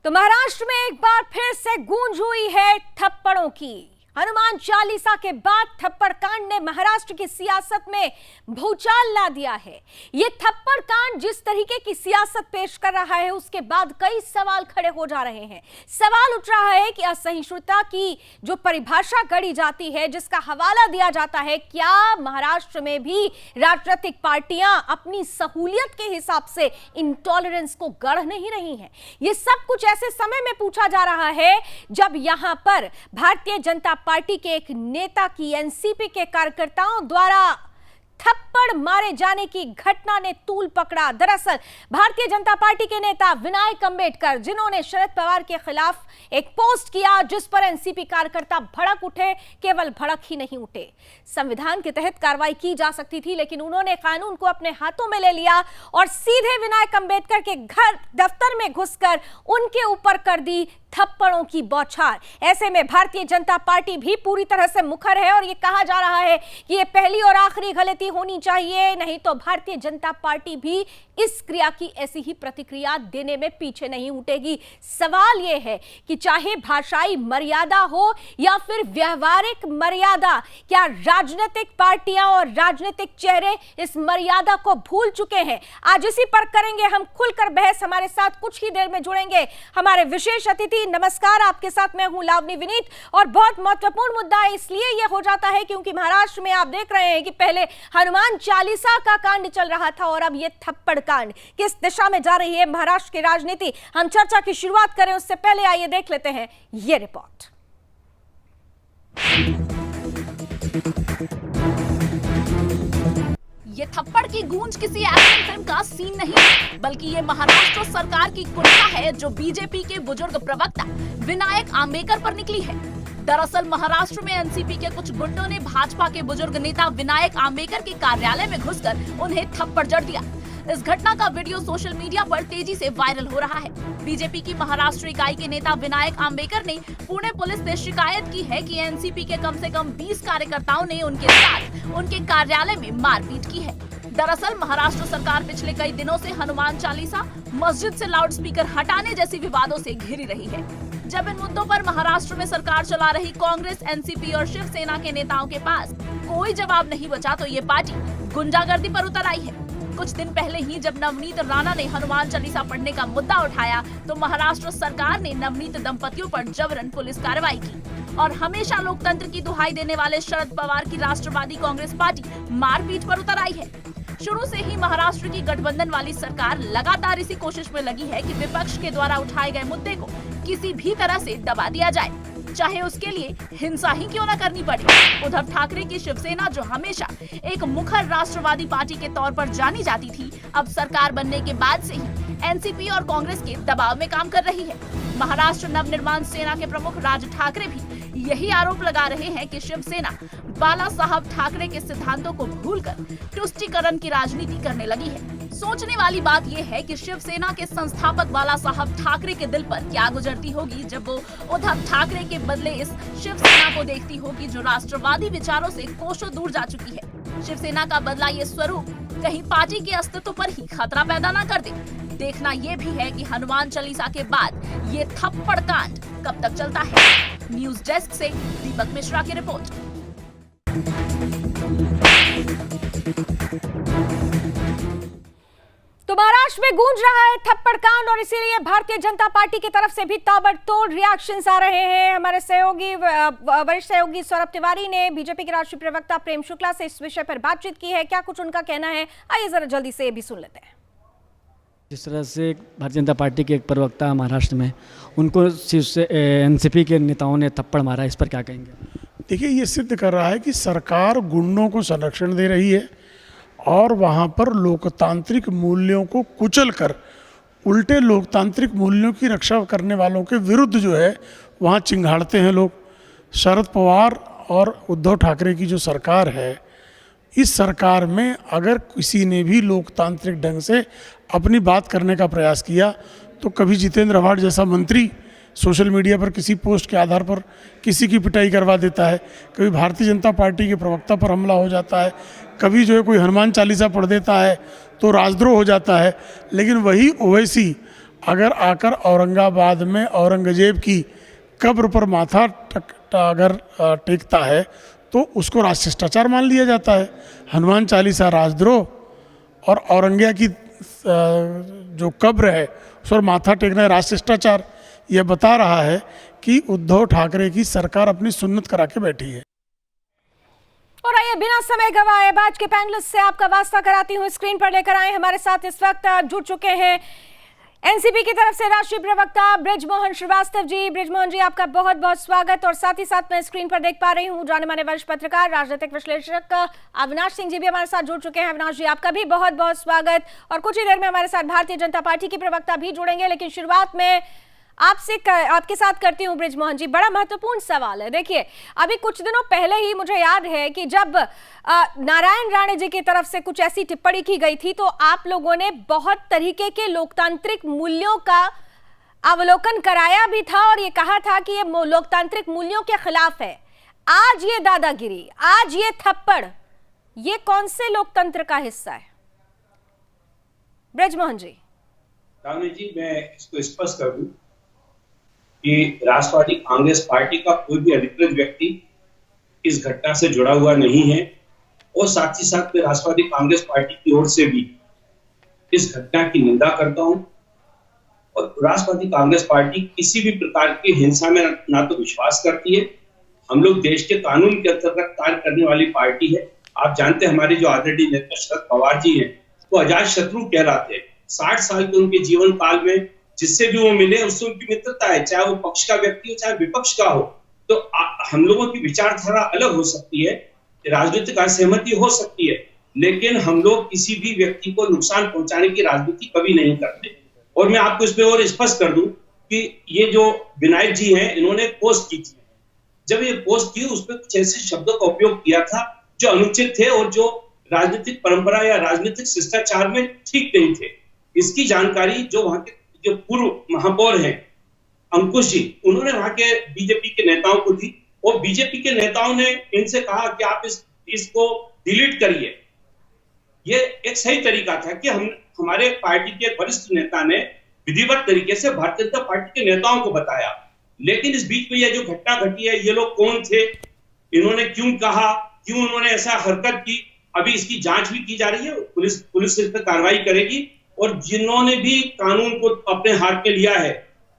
तो महाराष्ट्र में एक बार फिर से गूंज हुई है थप्पड़ों की। हनुमान चालीसा के बाद थप्पड़ कांड ने महाराष्ट्र की सियासत में भूचाल ला दिया है। ये थप्पड़ कांड जिस तरीके की सियासत पेश कर रहा है उसके बाद कई सवाल खड़े हो जा रहे हैं। सवाल उठ रहा है कि असहिष्णुता की जो परिभाषा गढ़ी जाती है, जिसका हवाला दिया जाता है, क्या महाराष्ट्र में भी राजनीतिक पार्टियां अपनी सहूलियत के हिसाब से इंटॉलरेंस को गढ़ नहीं रही हैं? ये सब कुछ ऐसे समय में पूछा जा रहा है जब यहां पर भारतीय जनता पार्टी के एक नेता की एनसीपी के कार्यकर्ताओं द्वारा थप्पड़ मारे जाने की घटना ने तूल पकड़ा। दरअसल भारतीय जनता पार्टी के नेता विनायक अंबेडकर, जिन्होंने शरद पवार के खिलाफ एक पोस्ट किया जिस पर एनसीपी कार्यकर्ता भड़क उठे, केवल भड़क ही नहीं उठे, संविधान के तहत कार्रवाई की जा सकती थी, लेकिन उन्होंने कानून को अपने हाथों में ले लिया और सीधे विनायक अंबेडकर के घर दफ्तर में घुसकर उनके ऊपर कर दी थप्पड़ों की बौछार। ऐसे में भारतीय जनता पार्टी भी पूरी तरह से मुखर है और ये कहा जा रहा है कि ये पहली और आखिरी गलती होनी चाहिए, नहीं तो भारतीय जनता पार्टी भी इस क्रिया की ऐसी ही प्रतिक्रिया देने में पीछे नहीं हटेगी। सवाल यह है कि चाहे भाषाई मर्यादा हो या फिर व्यवहारिक मर्यादा, क्या राजनीतिक पार्टियां और राजनीतिक चेहरे इस मर्यादा को भूल चुके हैं? आज इसी पर करेंगे हम खुलकर बहस। हमारे साथ कुछ ही देर में जुड़ेंगे हमारे विशेष अतिथि। नमस्कार, आपके साथ मैं हूं लावनी विनीत। और बहुत महत्वपूर्ण मुद्दा इसलिए यह हो जाता है क्योंकि महाराष्ट्र में आप देख रहे हैं कि पहले हनुमान चालीसा का कांड चल रहा था और अब यह थप्पड़ कांड। किस दिशा में जा रही है महाराष्ट्र की राजनीति, हम चर्चा की शुरुआत करें उससे पहले आइए देख लेते हैं यह रिपोर्ट। ये थप्पड़ की गूंज किसी एक्शन फिल्म का सीन नहीं, बल्कि ये महाराष्ट्र सरकार की कुंठा है जो बीजेपी के बुजुर्ग प्रवक्ता विनायक आंबेकर पर निकली है। दरअसल महाराष्ट्र में एनसीपी के कुछ गुंडों ने भाजपा के बुजुर्ग नेता विनायक आंबेकर के कार्यालय में घुसकर उन्हें थप्पड़ जड़ दिया। इस घटना का वीडियो सोशल मीडिया पर तेजी से वायरल हो रहा है। बीजेपी की महाराष्ट्र इकाई के नेता विनायक आंबेकर ने पुणे पुलिस से शिकायत की है कि एनसीपी के कम से कम 20 कार्यकर्ताओं ने उनके साथ उनके कार्यालय में मारपीट की है। दरअसल महाराष्ट्र सरकार पिछले कई दिनों से हनुमान चालीसा, मस्जिद से लाउडस्पीकर हटाने जैसी विवादों से घिरी रही है। जब इन मुद्दों पर महाराष्ट्र में सरकार चला रही कांग्रेस, एनसीपी और शिवसेना के नेताओं के पास कोई जवाब नहीं बचा तो ये पार्टी गुंडागर्दी पर उतर आई है। कुछ दिन पहले ही जब नवनीत राणा ने हनुमान चालीसा पढ़ने का मुद्दा उठाया तो महाराष्ट्र सरकार ने नवनीत दंपतियों पर जबरन पुलिस कार्रवाई की और हमेशा लोकतंत्र की दुहाई देने वाले शरद पवार की राष्ट्रवादी कांग्रेस पार्टी मारपीट पर उतर आई है। शुरू से ही महाराष्ट्र की गठबंधन वाली सरकार लगातार इसी कोशिश में लगी है कि विपक्ष के द्वारा उठाए गए मुद्दे को किसी भी तरह से दबा दिया जाए, चाहे उसके लिए हिंसा ही क्यों न करनी पड़े। उद्धव ठाकरे की शिवसेना, जो हमेशा एक मुखर राष्ट्रवादी पार्टी के तौर पर जानी जाती थी, अब सरकार बनने के बाद से ही एनसीपी और कांग्रेस के दबाव में काम कर रही है। महाराष्ट्र नवनिर्माण सेना के प्रमुख राज ठाकरे भी यही आरोप लगा रहे हैं कि शिवसेना बाला साहब ठाकरे के सिद्धांतों को भूलकर तुष्टीकरण की राजनीति करने लगी है। सोचने वाली बात यह है कि शिवसेना के संस्थापक बाला साहब ठाकरे के दिल पर क्या गुजरती होगी जब वो उद्धव ठाकरे के बदले इस शिवसेना को देखती होगी जो राष्ट्रवादी विचारों से कोसों दूर जा चुकी है। शिवसेना का बदला ये स्वरूप कहीं पार्टी के अस्तित्व पर ही खतरा पैदा न कर दे। देखना ये भी है कि हनुमान चालीसा के बाद ये थप्पड़ कांड कब तक चलता है। न्यूज डेस्क से दीपक मिश्रा की रिपोर्ट। तो महाराष्ट्र में गूंज रहा है थप्पड़ कांड और इसीलिए भारतीय जनता पार्टी की तरफ से भी ताबड़तोड़ रिएक्शंस आ रहे हैं। हमारे सहयोगी वरिष्ठ सहयोगी सौरभ तिवारी ने बीजेपी के राष्ट्रीय प्रवक्ता प्रेम शुक्ला से इस विषय पर बातचीत की है। क्या कुछ उनका कहना है, आइए जरा जल्दी से ये भी सुन लेते हैं। जिस तरह से भारतीय जनता पार्टी के एक प्रवक्ता महाराष्ट्र में, उनको एनसीपी के नेताओं ने थप्पड़ मारा, इस पर क्या कहेंगे? देखिए, ये सिद्ध कर रहा है कि सरकार गुंडों को संरक्षण दे रही है और वहाँ पर लोकतांत्रिक मूल्यों को कुचल कर उल्टे लोकतांत्रिक मूल्यों की रक्षा करने वालों के विरुद्ध जो है वहाँ चिंगाड़ते हैं लोग। शरद पवार और उद्धव ठाकरे की जो सरकार है, इस सरकार में अगर किसी ने भी लोकतांत्रिक ढंग से अपनी बात करने का प्रयास किया तो कभी जितेंद्र आव्हाड जैसा मंत्री सोशल मीडिया पर किसी पोस्ट के आधार पर किसी की पिटाई करवा देता है, कभी भारतीय जनता पार्टी के प्रवक्ता पर हमला हो जाता है, कभी जो है कोई हनुमान चालीसा पढ़ देता है तो राजद्रोह हो जाता है। लेकिन वही ओवैसी अगर आकर औरंगाबाद में औरंगजेब की कब्र पर माथा अगर टेकता है तो उसको राजशिष्टाचार मान लिया जाता है। हनुमान चालीसा राजद्रोह और औरंगिया की जो कब्र है उस पर माथा टेकना राजशिष्टाचार। यह बता रहा है कि उद्धव ठाकरे की सरकार अपनी सुन्नत करा के बैठी है। और आइए बिना समय गवाए आज के पैनलिस्ट से आपका वास्ता कराती हूँ, स्क्रीन पर लेकर आए हमारे साथ इस वक्त जुड़ चुके हैं एनसीपी की तरफ से राष्ट्रीय प्रवक्ता बृजमोहन श्रीवास्तव जी। बृजमोहन जी, आपका बहुत बहुत स्वागत। और साथ ही साथ मैं स्क्रीन पर देख पा रही हूँ जाने माने वरिष्ठ पत्रकार राजनीतिक विश्लेषक अविनाश सिंह जी भी हमारे साथ जुड़ चुके हैं। अविनाश जी, आपका भी बहुत बहुत स्वागत। और कुछ ही देर में हमारे साथ भारतीय जनता पार्टी की प्रवक्ता भी जुड़ेंगे, लेकिन शुरुआत में आपके साथ करती हूँ बृजमोहन जी। बड़ा महत्वपूर्ण सवाल है। देखिए, अभी कुछ दिनों पहले ही मुझे याद है कि जब नारायण राणे जी की तरफ से कुछ ऐसी टिप्पणी की गई थी तो आप लोगों ने बहुत तरीके के लोकतांत्रिक मूल्यों का अवलोकन कराया भी था और ये कहा था कि ये लोकतांत्रिक मूल्यों के खिलाफ है। आज ये दादागिरी, आज ये थप्पड़, ये कौन से लोकतंत्र का हिस्सा है? बृजमोहन जी। जी, मैं इसको स्पष्ट कर दूं कि राष्ट्रवादी कांग्रेस पार्टी का कोई भी अधिकृत व्यक्ति इस घटना से जुड़ा हुआ नहीं है और साथ ही साथ मैं राष्ट्रवादी कांग्रेस पार्टी की ओर से भी इस घटना की निंदा करता हूं। और राष्ट्रवादी कांग्रेस पार्टी किसी भी प्रकार की हिंसा में ना तो विश्वास करती है। हम लोग देश के कानून के अंतर्गत कार्य करने वाली पार्टी है। आप जानते हैं हमारे जो आदरणीय नेता शरद पवार जी हैं वो अजात शत्रु कहलाते हैं। 60 साल के उनके जीवन काल में जिससे भी वो मिले उससे उनकी मित्रता है, चाहे वो पक्ष का व्यक्ति हो चाहे विपक्ष का हो। तो हम लोगों की विचारधारा अलग हो सकती है, राजनीतिक असहमति हो सकती है, लेकिन हम लोग किसी भी व्यक्ति को नुकसान पहुंचाने की राजनीति कभी नहीं करते। और मैं आपको इसमें और स्पष्ट कर दूं कि ये जो विनायक जी हैं इन्होंने पोस्ट की थी। जब ये पोस्ट की उसमें कुछ ऐसे शब्दों का उपयोग किया था जो अनुचित थे और जो राजनीतिक परंपरा या राजनीतिक शिष्टाचार में ठीक नहीं थे। इसकी जानकारी जो वहां के जो पूर्व महापौर हैं अंकुश जी, उन्होंने वहां के बीजेपी के नेताओं को दी और बीजेपी के नेताओं ने इनसे कहा कि आप इसको डिलीट करिए। ये एक सही तरीका था कि हमारे पार्टी के वरिष्ठ नेता ने विधिवत तरीके से भारतीय जनता पार्टी के नेताओं को बताया। लेकिन इस बीच में यह जो घटना घटी है, ये लोग कौन थे, इन्होंने क्यों कहा, क्यों उन्होंने ऐसा हरकत की, अभी इसकी जांच भी की जा रही है। पुलिस इस पर कार्रवाई करेगी और जिन्होंने भी कानून को अपने हाथ में लिया है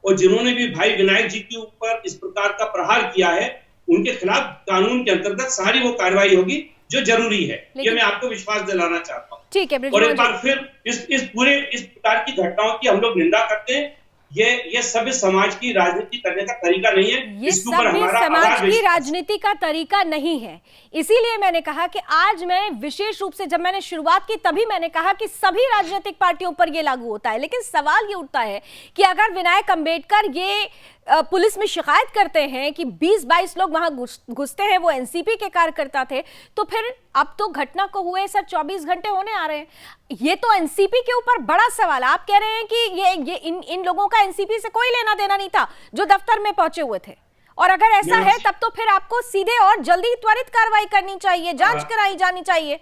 और जिन्होंने भी भाई विनायक जी के ऊपर इस प्रकार का प्रहार किया है उनके खिलाफ कानून के अंतर्गत सारी वो कार्रवाई होगी जो जरूरी है। ये मैं आपको विश्वास दिलाना चाहता हूँ। ठीक है। और एक बार फिर इस प्रकार की घटनाओं की हम लोग निंदा करते हैं। ये सभ्य समाज की राजनीति करने का तरीका नहीं है। ये सभ्य समाज की राजनीति का तरीका नहीं है। इसीलिए मैंने कहा कि आज मैं विशेष रूप से जब मैंने शुरुआत की तभी मैंने कहा कि सभी राजनीतिक पार्टियों पर ये लागू होता है। लेकिन सवाल ये उठता है कि अगर विनायक अंबेडकर ये पुलिस में शिकायत करते हैं कि 20-22 लोग वहां घुसते हैं, वो एनसीपी के कार्यकर्ता थे, तो फिर अब तो घटना को हुए सर 24 घंटे होने आ रहे हैं। ये तो एनसीपी के ऊपर बड़ा सवाल। आप कह रहे हैं कि ये इन लोगों का एनसीपी से कोई लेना देना नहीं था जो दफ्तर में पहुंचे हुए थे, और अगर ऐसा है तब तो फिर आपको सीधे और जल्दी त्वरित कार्रवाई करनी चाहिए, जांच कराई जानी चाहिए।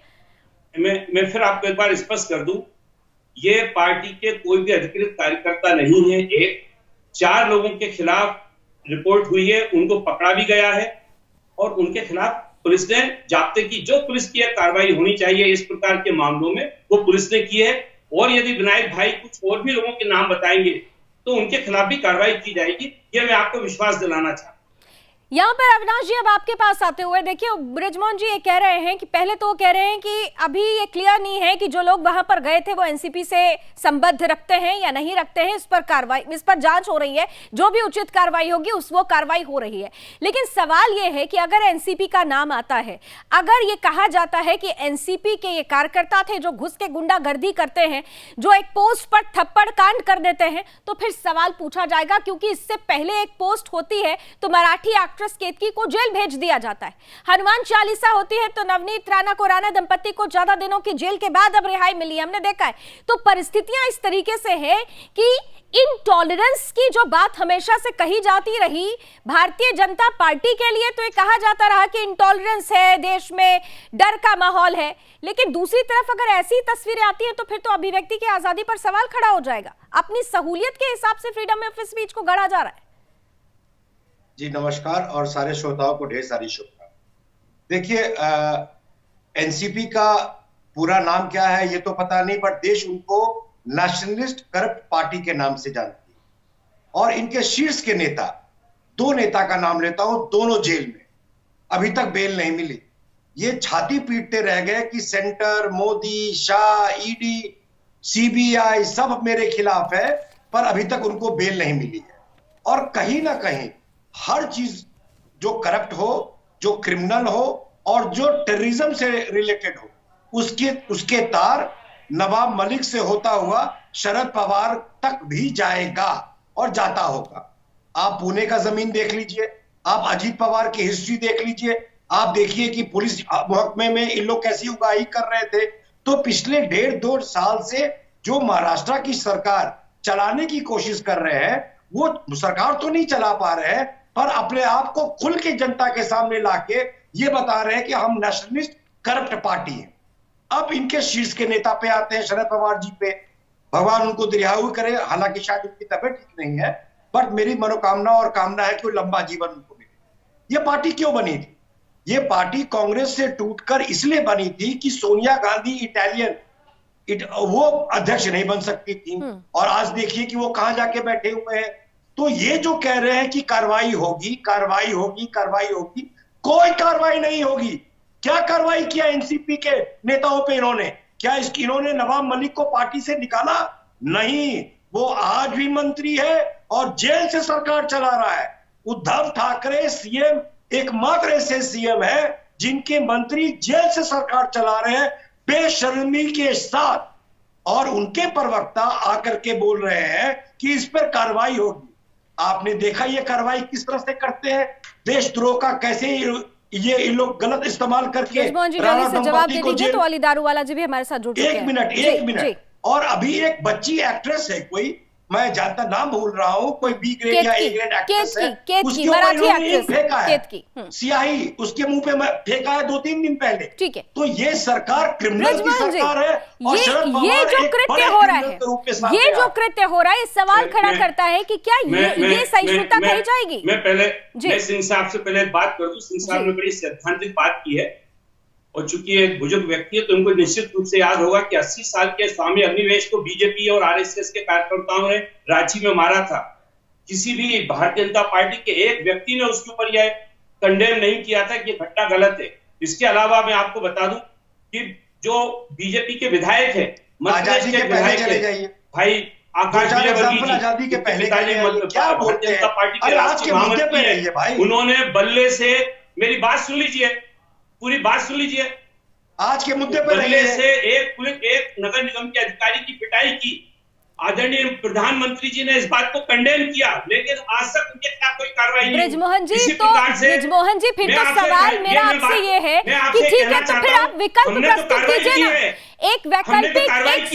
मैं फिर आपको एक बार स्पष्ट कर दूं, ये पार्टी के कोई भी अधिकृत कार्यकर्ता नहीं है। 4 लोगों के खिलाफ रिपोर्ट हुई है, उनको पकड़ा भी गया है और उनके खिलाफ पुलिस ने जाब्ते की जो पुलिस की कार्रवाई होनी चाहिए इस प्रकार के मामलों में वो पुलिस ने की है। और यदि विनायक भाई कुछ और भी लोगों के नाम बताएंगे तो उनके खिलाफ भी कार्रवाई की जाएगी। ये मैं आपको विश्वास दिलाना चाहता हूं। यहाँ पर अविनाश जी अब आपके पास आते हुए देखिए, बृजमोहन जी ये कह रहे हैं कि पहले तो वो कह रहे हैं कि अभी ये क्लियर नहीं है कि जो लोग वहां पर गए थे वो एनसीपी से संबद्ध रखते हैं या नहीं रखते हैं। इस पर जांच हो रही है, जो भी उचित कार्रवाई होगी वो कार्रवाई हो रही है। लेकिन सवाल ये है कि अगर एनसीपी का नाम आता है, अगर ये कहा जाता है कि एनसीपी के ये कार्यकर्ता थे जो घुस के गुंडागर्दी करते हैं, जो एक पोस्ट पर थप्पड़ कांड कर देते हैं, तो फिर सवाल पूछा जाएगा। क्योंकि इससे पहले एक पोस्ट होती है तो मराठी एक्ट्रेस केतकी को जेल भेज दिया जाता है, हनुमान चालीसा होती है तो नवनीत राणा को राणा दंपति को 14 दिनों की जेल के बाद अब रिहाई मिली, हमने देखा है। तो परिस्थितियां इस तरीके से है कि इंटॉलरेंस की जो बात हमेशा से कही जाती रही भारतीय जनता पार्टी के लिए, तो ये कहा जाता रहा कि इंटॉलरेंस है, देश में डर का माहौल है, लेकिन दूसरी तरफ अगर ऐसी तस्वीरें आती हैं तो फिर तो अभिव्यक्ति की आजादी पर सवाल खड़ा हो जाएगा। अपनी सहूलियत के हिसाब से फ्रीडम ऑफ स्पीच को गढ़ा जा रहा है। जी नमस्कार और सारे श्रोताओं को ढेर सारी शुभकामनाएं। देखिए, एनसीपी का पूरा नाम क्या है ये तो पता नहीं, पर देश उनको नेशनलिस्ट करप्ट पार्टी के नाम से जानती है। और इनके शीर्ष के नेता, दो नेता का नाम लेता हूं, दोनों जेल में, अभी तक बेल नहीं मिली। ये छाती पीटते रह गए कि centre, Modi, Shah, ED, CBI सब मेरे खिलाफ है, पर अभी तक उनको बेल नहीं मिली है। और कहीं ना कहीं हर चीज जो करप्ट हो, जो क्रिमिनल हो और जो टेररिज्म से रिलेटेड हो, उसके तार नवाब मलिक से होता हुआ शरद पवार तक भी जाएगा और जाता होगा। आप पुणे का जमीन देख लीजिए, आप अजीत पवार की हिस्ट्री देख लीजिए, आप देखिए कि पुलिस महकमे में इन लोग कैसी उगाही कर रहे थे। तो पिछले 1.5-2 साल से जो महाराष्ट्र की सरकार चलाने की कोशिश कर रहे हैं, वो सरकार तो नहीं चला पा रहे हैं, पर अपने आप को खुल के जनता के सामने लाके ये बता रहे हैं कि हम नेशनलिस्ट करप्ट पार्टी हैं। अब इनके शीर्ष के नेता पे आते हैं, शरद पवार जी पे। भगवान उनको दीर्घायु करे, हालांकि शायद उनकी तबीयत ठीक नहीं है, बट मेरी मनोकामना और कामना है कि वो लंबा जीवन उनको मिले। ये पार्टी क्यों बनी थी? ये पार्टी कांग्रेस से टूटकर इसलिए बनी थी कि सोनिया गांधी वो अध्यक्ष नहीं बन सकती थी, और आज देखिए कि वो कहां जाके बैठे हुए हैं। तो ये जो कह रहे हैं कि कार्रवाई होगी, कार्रवाई होगी, कार्रवाई होगी, कोई कार्रवाई नहीं होगी। क्या कार्रवाई किया एनसीपी के नेताओं पे इन्होंने? क्या इन्होंने नवाब मलिक को पार्टी से निकाला? नहीं, वो आज भी मंत्री है और जेल से सरकार चला रहा है। उद्धव ठाकरे सीएम एकमात्र ऐसे सीएम है जिनके मंत्री जेल से सरकार चला रहे हैं बेशर्मी के साथ, और उनके प्रवक्ता आकर के बोल रहे हैं कि इस पर कार्रवाई होगी। आपने देखा ये कार्रवाई किस तरह से करते हैं, देशद्रोह का कैसे ये इन लोग गलत इस्तेमाल करके ब्रिजमोहन जी जल्दी से जवाब दे दीजिए, तो अली दारूवाला जी भी हमारे साथ जुड़ चुके हैं। एक मिनट। और अभी एक बच्ची एक्ट्रेस है, कोई मैं जानता नाम भूल रहा हूँ, कोई बी ग्रेड या ए ग्रेड एक्ट्रेस है, उसके ऊपर इन्होंने फेंका है सियाही, उसके मुंह पे फेंका है 2-3 दिन पहले। ठीक है, तो ये सरकार क्रिमिनल की सरकार है। और ये जो कृत्य हो रहा है, ये जो कृत्य हो रहा है, सवाल खड़ा करता है कि क्या ये सहिष्णुता कही जाएगी? मैं सिंह साहब से पहले बात कर दूं। सिंह साहब ने बड़ी सैद्धांतिक बात की है, और चूंकि एक बुजुर्ग व्यक्ति है तो उनको निश्चित रूप से याद होगा कि 80 साल के स्वामी अग्निवेश को बीजेपी और आरएसएस के कार्यकर्ताओं ने रांची में मारा था। किसी भी भारतीय जनता पार्टी के एक व्यक्ति ने उसके ऊपर यह कंडेम नहीं किया था कि घटना गलत है। इसके अलावा मैं आपको बता दूं कि जो बीजेपी के विधायक है, आजादी के पहले चले जाइए भाई आकाश आजादी के पहले क्या बोलते हैं, पार्टी के राष्ट्रीय महामंत्री, उन्होंने बल्ले से, मेरी बात सुन लीजिए, पूरी बात सुन लीजिए, आज के मुद्दे पर बल्ले से एक नगर निगम के अधिकारी की पिटाई की। आदरणीय प्रधानमंत्री जी ने इस बात को कंडेम किया, लेकिन आज तक उनके क्या कोई कार्रवाई नहीं। ब्रिजमोहन जी, फिर तो सवाल मेरा आपसे ये है कि ठीक है, तो फिर आप विकल्प प्रस्तुत कीजिए ना, एक वैकल्पिक,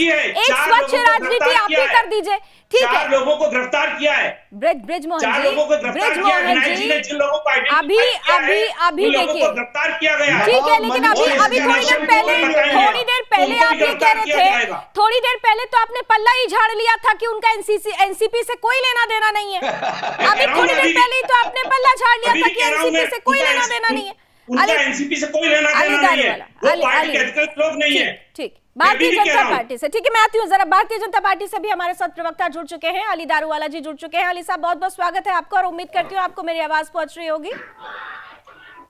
एक स्वच्छ राजनीति आप ही कर दीजिए। ठीक है, 4 लोगों को गिरफ्तार किया है। ब्रिजमोहन जी, जिन लोगों को अभी देखिए, गिरफ्तार किया गया, ठीक है, लेकिन अभी थोड़ी देर पहले आप ये कह रहे थे, थोड़ी देर पहले तो आपने पल्ला ही झाड़ लिया था कि उनका एनसीपी से कोई लेना देना नहीं है। अभी थोड़ी देर पहले ही तो आपने पल्ला झाड़ लिया था कि एनसीपी से कोई लेना देना नहीं है। उनका एनसीपी से कोई लेना देना नहीं है, वो पार्टी के अधिकृत लोग नहीं है। ठीक, भारतीय जनता पार्टी से, ठीक है, मैं आती हूँ जरा। भारतीय जनता पार्टी से भी हमारे साथ प्रवक्ता जुड़ चुके हैं, अली दारूवाला जी जुड़ चुके हैं। अली साहब, बहुत बहुत स्वागत है आपका, और उम्मीद करती हूँ आपको मेरी आवाज पहुंच रही होगी।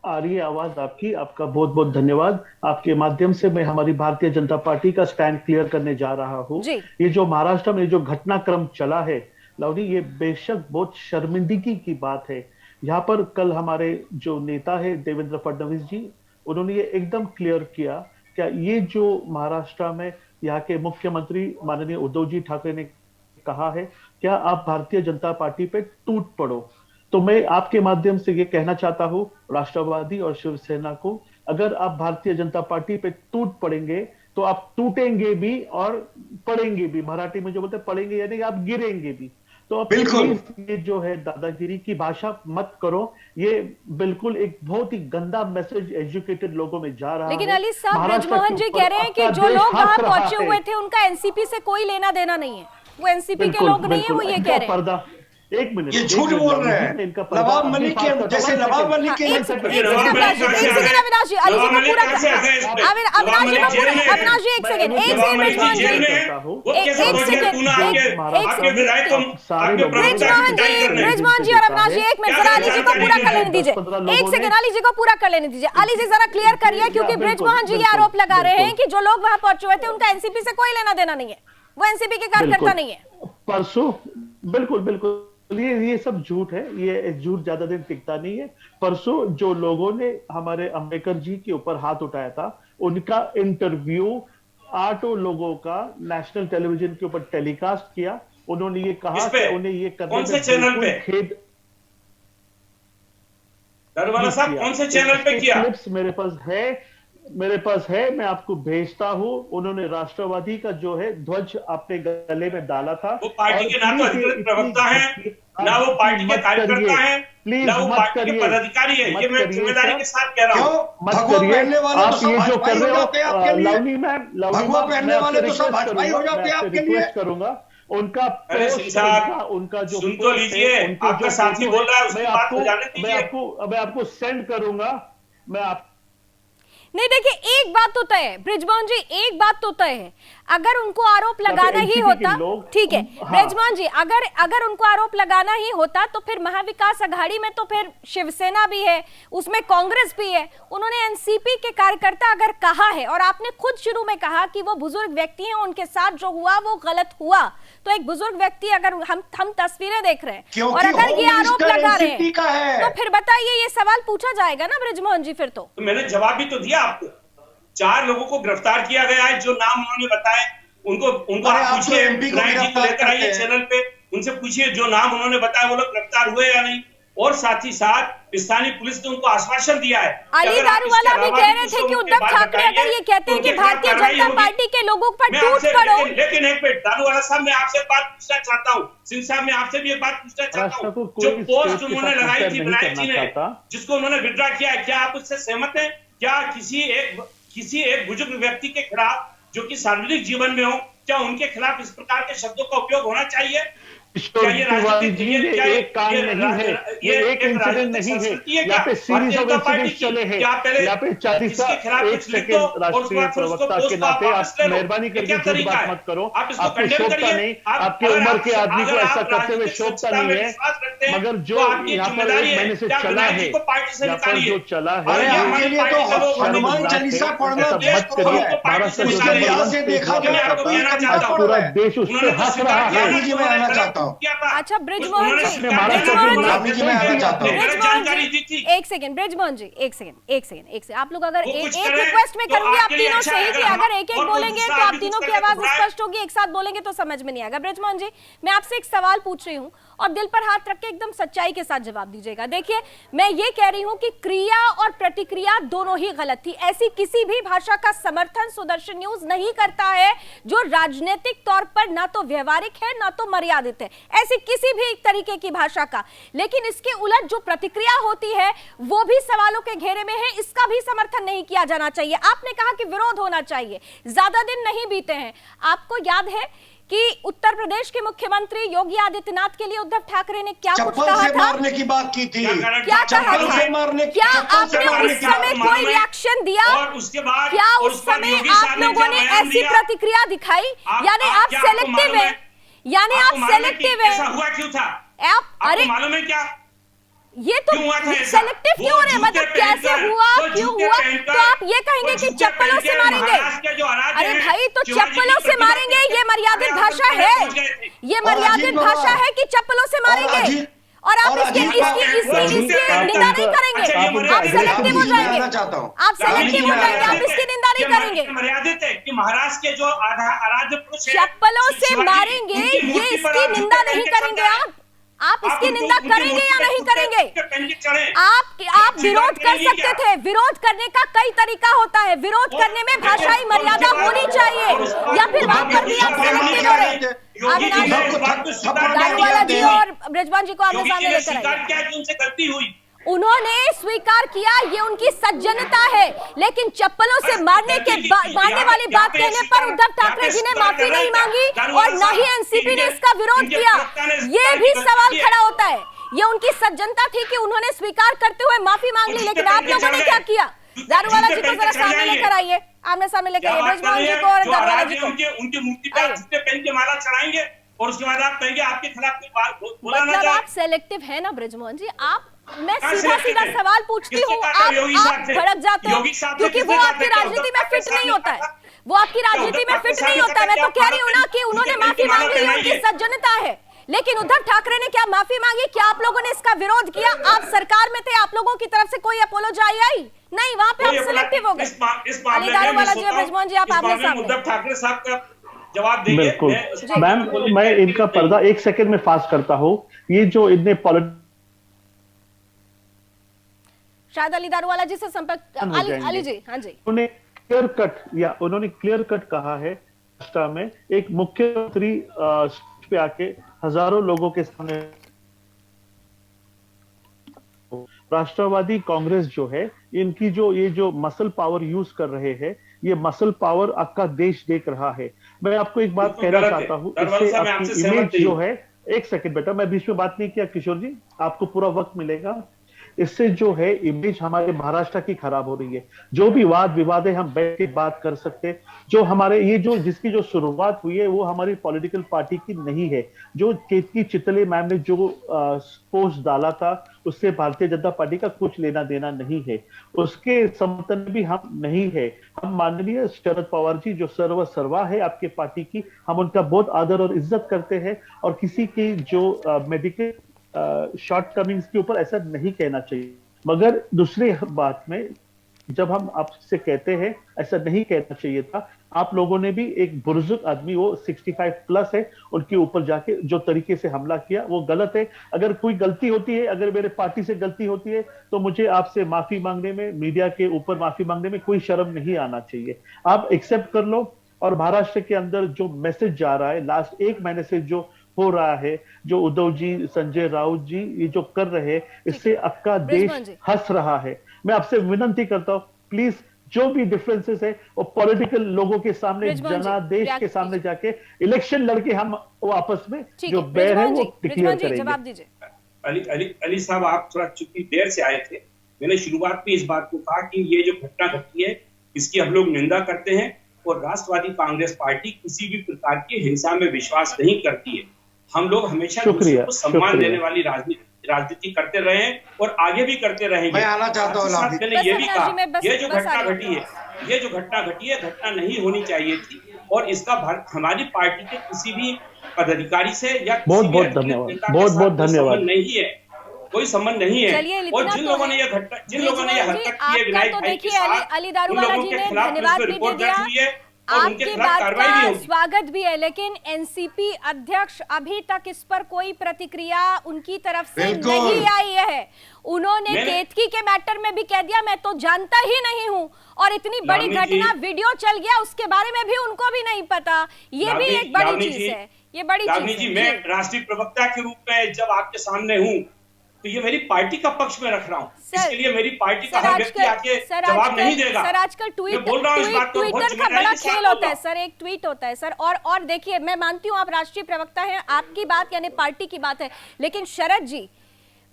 आ रही है आवाज आपकी, आपका बहुत बहुत धन्यवाद। आपके माध्यम से मैं हमारी भारतीय जनता पार्टी का स्टैंड क्लियर करने जा रहा हूँ। ये जो महाराष्ट्र में जो घटनाक्रम चला है लवली, ये बेशक बहुत शर्मिंदगी की बात है। यहाँ पर कल हमारे जो नेता है देवेंद्र फडणवीस जी, उन्होंने ये एकदम क्लियर किया, क्या ये जो महाराष्ट्र में यहाँ के मुख्यमंत्री माननीय उद्धव जी ठाकरे ने कहा है, क्या आप भारतीय जनता पार्टी पे टूट पड़ो। तो मैं आपके माध्यम से ये कहना चाहता हूँ राष्ट्रवादी और शिवसेना को, अगर आप भारतीय जनता पार्टी पे टूट पड़ेंगे तो आप टूटेंगे भी और पड़ेंगे भी। मराठी में जो बोलते हैं पड़ेंगे यानी आप गिरेंगे भी। तो आप बिल्कुल ये जो है दादागिरी की भाषा मत करो। ये बिल्कुल एक बहुत ही गंदा मैसेज एजुकेटेड लोगों में जा रहा है। लेकिन अली साहब, ब्रिजमोहन जी कह रहे हैं कि जो लोग वहां पहुंचे हुए थे उनका एनसीपी से कोई लेना देना नहीं है, वो एनसीपी के लोग नहीं है, वो ये कह रहे हैं। एक मिनट, ये झूठ बोल रहे हैं। नवाब मलिक के जैसे नवाब मलिक के अविनाश जी, अली जी को पूरा अविनाश जी एक सेकंड ब्रिजमोहन जी और अविनाश जी, एक मिनट जरा अली जी को पूरा कर लेने दीजिए, एक सेकंड अली जी को पूरा कर लेने दीजिए। अली जी जरा क्लियर करिए, क्योंकि ब्रिजमोहन जी ये आरोप लगा रहे हैं कि जो लोग वहां पहुंचे हुए थे उनका एनसीपी से कोई लेना देना नहीं है, वो एनसीपी के कार्यकर्ता नहीं है। परसों बिल्कुल ये सब झूठ है, ये झूठ ज्यादा दिन टिकता नहीं है। परसों जो लोगों ने हमारे अंबेडकर जी के ऊपर हाथ उठाया था, उनका इंटरव्यू 8 लोगों का नेशनल टेलीविजन के ऊपर टेलीकास्ट किया। उन्होंने ये कहा कि उन्हें ये करने कौन से चैनल पे खेद, दरवाला साहब कौन से चैनल पे किया? क्लिप्स मेरे पास है, मैं आपको भेजता हूं। उन्होंने राष्ट्रवादी का जो है ध्वज अपने गले में डाला था। वो पार्टी के ना तो अधिकृत प्रवक्ता है, ना वो पार्टी के कार्यकर्ता है, ना वो पार्टी के पदाधिकारी है। ये मैं जिम्मेदारी के साथ कह रहा हूँ। मत करिए आप ये जो कर रहे हो। लवनी मैम, पहनने वाले तो सब भाजपाई हो जाते हैं आपके लिए। रिक्वेस्ट करूंगा उनका उनका जो सुन तो लीजिए, आपका साथी बोल रहा है, उसकी बात को जाने दीजिए। मैं आपको सेंड करूंगा। मैं आप नहीं, देखिए एक बात तो तय है ब्रिजमोहन जी, एक बात तो तय है, अगर उनको आरोप लगाना ही होता, ठीक है ब्रिजमोहन जी, अगर उनको आरोप लगाना ही होता तो फिर महाविकास अघाड़ी में तो फिर शिवसेना भी है, उसमें कांग्रेस भी है। उन्होंने एनसीपी के कार्यकर्ता अगर कहा है, और आपने खुद शुरू में कहा कि वो बुजुर्ग व्यक्ति हैं, उनके साथ जो हुआ वो गलत हुआ, तो एक बुजुर्ग व्यक्ति, अगर हम तस्वीरें देख रहे हैं और अगर ये आरोप लगा रहे हैं तो फिर बताइए ये सवाल पूछा जाएगा ना ब्रिजमोहन जी? फिर तो मैंने जवाब भी तो दिया आपको। 4 लोगों को गिरफ्तार किया गया है, जो नाम उन्होंने बताए उनको आप पूछिए, लेकर आइए चैनल पे, उनसे पूछिए जो नाम उन्होंने बताया वो लोग गिरफ्तार हुए या नहीं। और साथ ही साथ स्थानीय पुलिस ने उनको आश्वासन दिया है। अली दारूवाला भी कह रहे थे कि उद्धव ठाकरे अगर ये कहते हैं कि भारतीय जनता पार्टी के लोगों पर टूट पड़ो। लेकिन एक मिनट दारूवाला साहब, मैं आपसे बात पूछना चाहता हूँ, सिंह साहब मैं आपसे भी एक बात पूछना चाहता हूँ। जो पोस्ट उन्होंने लगाई थी विनायक जी ने, जिसको उन्होंने विड्रॉ किया है, क्या आप उससे सहमत हैं? क्या किसी एक बुजुर्ग व्यक्ति के खिलाफ जो कि सार्वजनिक जीवन में हो, क्या उनके खिलाफ इस प्रकार के शब्दों का उपयोग होना चाहिए? ये एक काम नहीं है, ये एक इंसिडेंट नहीं है, यहाँ पे सीरीज ऑफ इंसिडेंट्स चले हैं। यहाँ पे 40 एक सेकेंड राष्ट्रीय प्रवक्ता के नाते आप मेहरबानी करके झूठ बात मत करो। आपको शोभता नहीं, आपके उम्र के आदमी को ऐसा करते हुए शोभता नहीं है। मगर जो यहाँ पर एक महीने से चला है, यहाँ पर जो चला है, हनुमान चालीसा पढ़ना मत करिए। महाराष्ट्र पूरा देश उस पर हंस रहा है। अच्छा ब्रिजमोहन जी, एक सेकंड ब्रिजमोहन जी, एक सेकंड आप लोग अगर एक रिक्वेस्ट में करूंगी आप तीनों से ही कि अगर एक बोलेंगे तो आप तीनों की आवाज स्पष्ट होगी, एक साथ बोलेंगे तो समझ में नहीं आएगा। ब्रिजमोहन जी, मैं आपसे एक सवाल पूछ रही हूँ और दिल पर हाथ रख के एकदम सच्चाई के साथ जवाब दीजिएगा। देखिए मैं ये कह रही हूँ कि क्रिया और प्रतिक्रिया दोनों ही गलत थी। ऐसी किसी भी भाषा का समर्थन सुदर्शन न्यूज नहीं करता है जो राजनीतिक तौर पर ना तो व्यवहारिक है ना तो मर्यादित है, ऐसी किसी भी एक तरीके की भाषा का। लेकिन इसके उलट जो प्रतिक्रिया होती है वो भी सवालों के घेरे में है, इसका भी समर्थन नहीं किया जाना चाहिए। आपने कहा कि विरोध होना चाहिए, ज्यादा दिन नहीं बीते हैं, आपको याद है कि उत्तर प्रदेश के मुख्यमंत्री योगी आदित्यनाथ के लिए उद्धव ठाकरे ने क्या कुछ कहा था? मारने की बात की थी, क्या कहा था? क्या आपने उस समय कोई रिएक्शन दिया? क्या उस समय आप लोगों ने ऐसी प्रतिक्रिया दिखाई? यानी आप सेलेक्टिव हैं, यानी आप सेलेक्टिव हैं। हुआ क्यों था? अरे मालूम है क्या ये तो सेलेक्टिव क्यों हो रहे हैं? मतलब कैसे हुआ, क्यों हुआ? तो आप ये कहेंगे कि चप्पलों से मारेंगे? अरे भाई तो चप्पलों से मारेंगे, ये मर्यादित भाषा है, ये मर्यादित भाषा है कि चप्पलों से मारेंगे और आप इसकी निंदा नहीं करेंगे? आप सेलेक्टिव हो जाएंगे, आप सेलेक्टिव हो जाएंगे, आप इसकी निंदा नहीं करेंगे। मर्यादित है कि महाराष्ट्र के जो आराध्य पुरुष चप्पलों से मारेंगे, ये इसकी निंदा नहीं करेंगे आप? आप इसकी निंदा करेंगे या नहीं करेंगे? आप विरोध कर सकते थे। विरोध करने का कई तरीका होता है। विरोध करने में भाषाई मर्यादा होनी चाहिए, या फिर वहां पर भी आप सेलेक्टिव हो रहे? दारूवाला जी और बृजमोहन जी को आपने सामने लेकर आए। उन्होंने स्वीकार किया, ये उनकी सज्जनता है, लेकिन चप्पलों से मारने वाली बात कहने पर उद्धव ठाकरे जी ने माफी नहीं मांगी और न ही एनसीपी ने इसका विरोध किया। ये भी सवाल खड़ा होता है। ये उनकी सज्जनता थी कि उन्होंने स्वीकार करते हुए माफी मांग ली, लेकिन आप लोगों ने क्या किया? दारूवाला जी को जरा सामने लेकर आइए, आमने सामने लेकर आइए बृजमोहन जी को और दारूवाला जी को। उनकी मूर्ति पर पहन के माला चढ़ाएंगे और उसके बाद आप कहेंगे आपके खिलाफ कोई बात बोला ना जाए। मतलब आप सेलेक्टिव है ना बृजमोहन जी? मैं सीधा सवाल पूछती हूँ, आप भड़क जाते हो क्योंकि वो आपकी राजनीति में फिट नहीं होता है। वो आपकी राजनीति में फिट नहीं होता है। मैं तो कह रही हूँ ना कि उन्होंने माफी मांगी, उनकी सज्जनता है, लेकिन उद्धव ठाकरे ने क्या माफी मांगी? क्या आप लोगों ने इसका विरोध किया? आप सरकार में थे, आप लोगों की तरफ से कोई अपोलोजाई आई नहीं? वहां पे आप सिलेक्टिव हो गए। अली दारूवाला जी, बृजमोहन जी, आप आमने सामने। उद्धव ठाकरे साहब का जवाब देंगे। बिल्कुल मैम, मैं इनका पर्दा एक सेकंड में फास्ट करता हूँ। ये जो इतने शायद अली दारूवाला जी से संपर्क अली जी, हाँ जी। उन्होंने क्लियर कट कहा है में एक मुख्यमंत्री पे आके हजारों लोगों के सामने राष्ट्रवादी कांग्रेस जो है, इनकी ये जो मसल पावर यूज कर रहे हैं, ये मसल पावर आपका देश देख रहा है। मैं आपको एक बात कहना चाहता हूँ, इससे आपकी इमेज जो है, एक सेकंड बेटा, मैं बीच में बात नहीं किया किशोर जी, आपको पूरा वक्त मिलेगा। इससे जो है इमेज हमारे महाराष्ट्र की खराब हो रही है। जो भी वाद विवाद है हम बैठ के बात कर सकते, जो हमारे ये जिसकी जो शुरुआत हुई है वो हमारी पॉलिटिकल पार्टी की नहीं है। जो केतकी चितले मैम ने जो पोस्ट डाला था, उससे भारतीय जनता पार्टी का कुछ लेना देना नहीं है, उसके समर्थन में भी हम नहीं है। हम माननीय शरद पवार जी जो सर्वा है आपके पार्टी की, हम उनका बहुत आदर और इज्जत करते हैं, और किसी की जो मेडिकल शॉर्टकमिंग्स के ऊपर ऐसा नहीं कहना चाहिए। मगर दूसरी बात में जब हम आपसे कहते हैं ऐसा नहीं कहना चाहिए था, आप लोगों ने भी एक बुजुर्ग आदमी, वो 65 प्लस है, उनके ऊपर जाके जो तरीके से हमला किया वो गलत है। अगर कोई गलती होती है, अगर मेरे पार्टी से गलती होती है, तो मुझे आपसे माफी मांगने में, मीडिया के ऊपर माफी मांगने में कोई शर्म नहीं आना चाहिए। आप एक्सेप्ट कर लो। और महाराष्ट्र के अंदर जो मैसेज जा रहा है, लास्ट एक महीने से जो हो रहा है, जो उद्धव जी, संजय राउत जी ये जो कर रहे हैं, इससे आपका देश हंस रहा है। मैं आपसे विनती करता हूं, प्लीज जो भी डिफरेंसेस है वो पॉलिटिकल लोगों के सामने, जनादेश के सामने जाके इलेक्शन लड़के हम वो आपस में जो बैर है वो डिक्लेयर करेंगे। जवाब दीजिए। अली साहब, आप थोड़ा चूंकि देर से आए थे, मैंने शुरुआत में इस बात को कहा कि ये जो घटना घटी है इसकी हम लोग निंदा करते हैं, और राष्ट्रवादी कांग्रेस पार्टी किसी भी प्रकार की हिंसा में विश्वास नहीं करती है। हम लोग हमेशा दूसरों को सम्मान देने वाली राजनीति करते रहे हैं और आगे भी करते रहेंगे। मैं आना चाहता हूं, मैंने ये भी कहा, ये जो घटना घटी है, घटना नहीं होनी चाहिए थी, और इसका हमारी पार्टी के किसी भी पदाधिकारी से या बहुत धन्यवाद नहीं है, कोई संबंध नहीं है। और जिन लोगों ने यह हरकत की है विनायक भाई के साथ, अली दारूवाला जी ने धन्यवाद भी दे दिया, आपकी बात का स्वागत भी है, लेकिन एनसीपी अध्यक्ष अभी तक इस पर कोई प्रतिक्रिया उनकी तरफ से नहीं आई है। उन्होंने केतकी के मैटर में भी कह दिया मैं तो जानता ही नहीं हूं, और इतनी बड़ी घटना वीडियो चल गया उसके बारे में भी उनको भी नहीं पता। ये भी एक बड़ी चीज है, ये बड़ी चीज है। मैं राष्ट्रीय प्रवक्ता के रूप में जब आपके सामने हूँ, तो ये मेरी पार्टी का पक्ष में रख रहा हूँ, इसके लिए मेरी पार्टी का हर व्यक्ति आके जवाब नहीं देगा। सर आजकल ट्विटर का बड़ा खेल होता है सर, एक ट्वीट होता है सर। और देखिए, मैं मानती हूँ आप राष्ट्रीय प्रवक्ता हैं, आपकी बात यानी पार्टी की बात है, लेकिन शरद जी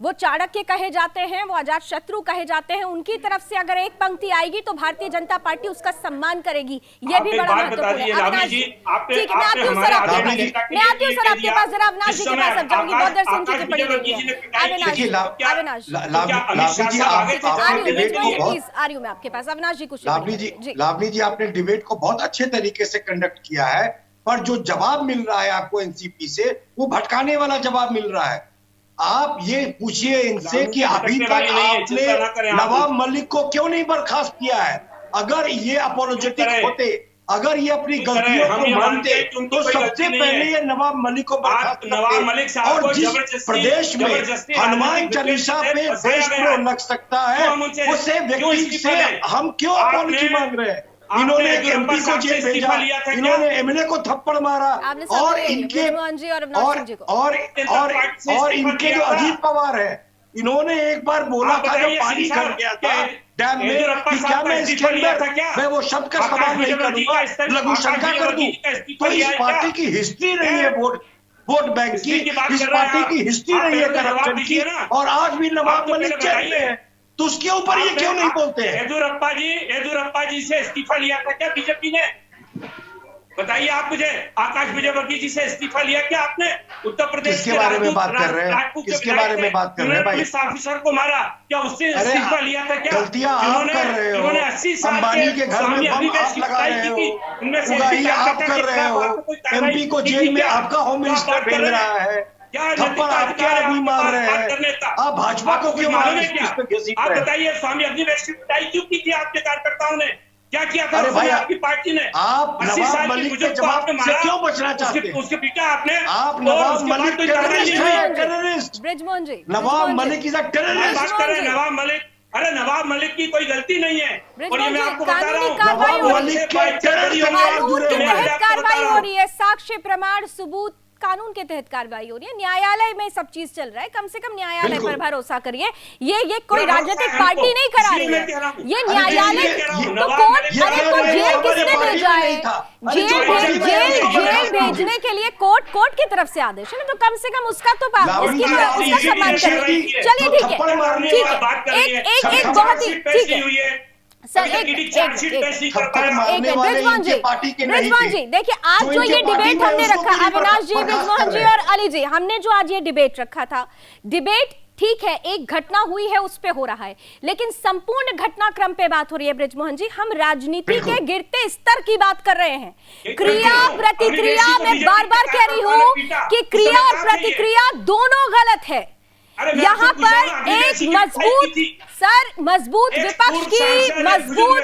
वो चाणक्य कहे जाते हैं, वो अजात शत्रु कहे जाते हैं, उनकी तरफ से अगर एक पंक्ति आएगी तो भारतीय जनता पार्टी उसका सम्मान करेगी। ये भी बड़ा महत्वपूर्ण है। अविनाश जी, ठीक है, मैं आती हूँ सर आपके पास, जरा अविनाश जी के पास अब जाऊंगी, बहुत देर से उनकी टिप्पणी नहीं है। अविनाश आ रही हूँ मैं आपके पास। अविनाश जी कुछ लावनी जी, आपने डिबेट को बहुत अच्छे तरीके से कंडक्ट किया है, पर जो जवाब मिल रहा है आपको एनसीपी से, वो भटकाने वाला जवाब मिल रहा है। आप ये पूछिए इनसे कि अभी तक आपने नवाब मलिक को क्यों नहीं बर्खास्त किया है। अगर ये अपोलोजेटिक होते अगर ये अपनी गलतियों को मानते तो सबसे पहले ये नवाब मलिक को नवाब मलिक साहब और जिस प्रदेश में हनुमान चालीसा पे देशद्रोह लग सकता है उसे व्यक्ति से हम क्यों अपॉलॉजी मांग रहे हैं? इन्होंने एक एमपी को जेल भेजा, इन्होंने एमएलए को थप्पड़ मारा और इनके और इनके जो अजीत पवार है, इन्होंने एक बार बोला था जब पानी खड़ गया था डैम में कि क्या मैं इसके अंदर मैं वो शब्द का सवाल नहीं करूंगा, लघु शंका कर दूं। तो इस पार्टी की हिस्ट्री नहीं है वोट बैंक की, इस पार्टी की हिस्ट्री नहीं है करप्शन की, और आज भी नवाब मलिक जेल में है, तो उसके ऊपर ये क्यों नहीं बोलते हैं? येदियुरप्पा जी से इस्तीफा लिया था क्या बीजेपी ने? बताइए आप मुझे। आकाश विजयवर्गीय जी से इस्तीफा लिया क्या आपने? उत्तर प्रदेश किसके बारे में बात कर रहे हैं? किसके बारे में बात कर रहे हैं भाई? पुलिस ऑफिसर को मारा क्या, उससे इस्तीफा लिया था क्या? गलतियां आप कर रहे हो, अंबानी के घर में बम आप लगा रहे हो, उगाही आप कर रहे हो, एमपी को जेल में आपका होम मिनिस्टर भेज रहा है, थप्पड़ आपके आदमी मार रहे हैं, आप भाजपा को क्यों मार रहे हैं? आप बताइए, स्वामी अग्निवेश की पिटाई क्यों की थी आपके कार्यकर्ताओं ने? क्या किया था आपकी पार्टी ने? आप नवाब मलिक के जवाब से क्यों बचना चाहते हैं? उसके पीछा आपने। आप Nawab Malik terrorist, Brijmohan ji, Nawab Malik is a terrorist. बात कर रहे हैं नवाब मलिक। अरे नवाब मलिक की कोई गलती नहीं है, और ये मैं आपको बता रहा हूँ, नवाब मलिक के टेररिस्ट कार्रवाई हो रही है, साक्ष्य प्रमाण सबूत कानून के तहत कार्रवाई हो रही है, न्यायालय में सब चीज चल रहा है। कम से कम न्यायालय पर भरोसा करिए। ये कोई राजनीतिक पार्टी नहीं करा रही है, ये न्यायालय। तो कोर्ट, अरे तो जेल किसने भेजा है? जेल भेजने के लिए कोर्ट की तरफ से आदेश है ना, तो कम से कम उसका तो उसका सम्मान करिए। चलिए ठीक है, एक बहुत ही ठीक है सर, ब्रिजमोहन जी देखिए, आज जो ये डिबेट हमने रखा, अविनाश जी, ब्रिजमोहन जी और अली जी, हमने जो आज ये डिबेट रखा था, डिबेट ठीक है, एक घटना हुई है उस पे हो रहा है, लेकिन संपूर्ण घटनाक्रम पे बात हो रही है ब्रिजमोहन जी। हम राजनीति के गिरते स्तर की बात कर रहे हैं। क्रिया प्रतिक्रिया में बार बार कह रही हूँ कि क्रिया और प्रतिक्रिया दोनों गलत है। यहाँ पर एक मजबूत